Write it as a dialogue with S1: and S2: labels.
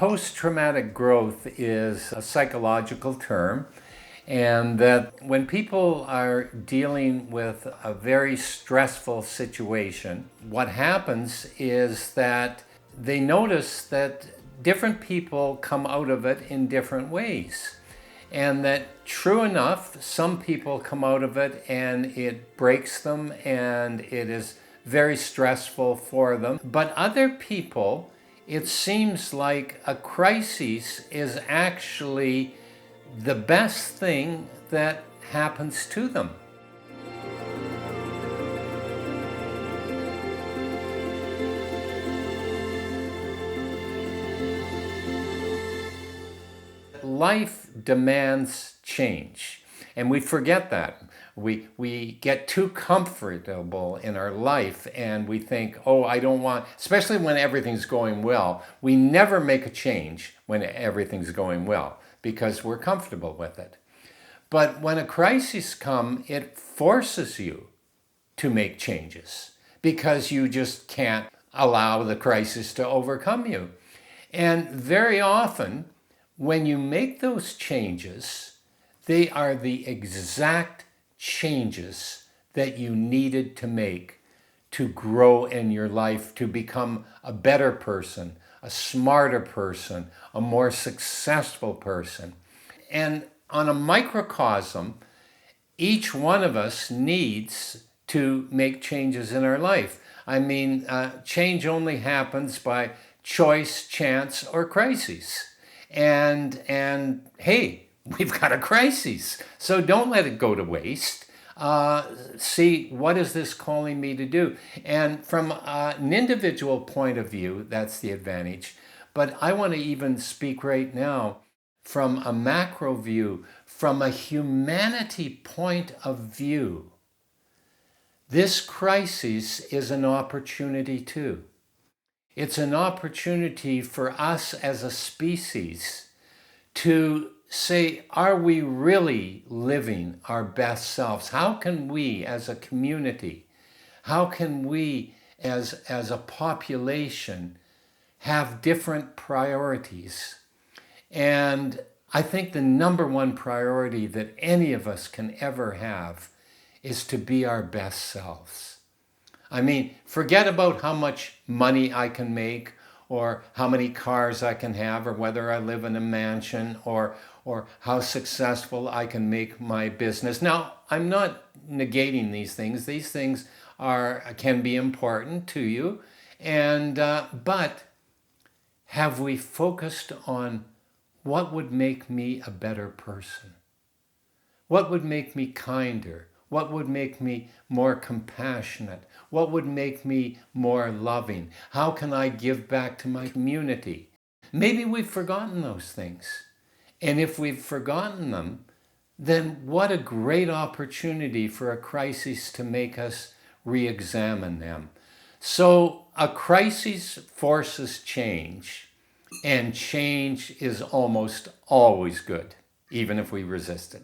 S1: Post-traumatic growth is a psychological term, and that when people are dealing with a very stressful situation, what happens is that they notice that different people come out of it in different ways. And that true enough, some people come out of it and it breaks them and it is very stressful for them. But other people, it seems like a crisis is actually the best thing that happens to them. Life demands change, and we forget that. We get too comfortable in our life and we think, oh, I don't want, especially when everything's going well. We never make a change when everything's going well because we're comfortable with it. But when a crisis comes, it forces you to make changes because you just can't allow the crisis to overcome you. And very often, when you make those changes, they are the exact changes that you needed to make to grow in your life, to become a better person, a smarter person, a more successful person. And on a microcosm, each one of us needs to make changes in our life. I mean, change only happens by choice, chance, or crises. And hey, we've got a crisis. So don't let it go to waste. See, what is this calling me to do? And from an individual point of view, that's the advantage. But I want to even speak right now from a macro view, from a humanity point of view. This crisis is an opportunity too. It's an opportunity for us as a species to say, are we really living our best selves? How can we as a community, how can we as a population have different priorities? And I think the number one priority that any of us can ever have is to be our best selves. I mean, forget about how much money I can make or how many cars I can have or whether I live in a mansion or how successful I can make my business. Now, I'm not negating these things. These things can be important to you. And but have we focused on what would make me a better person? What would make me kinder? What would make me more compassionate? What would make me more loving? How can I give back to my community? Maybe we've forgotten those things. And if we've forgotten them, then what a great opportunity for a crisis to make us re-examine them. So a crisis forces change, and change is almost always good, even if we resist it.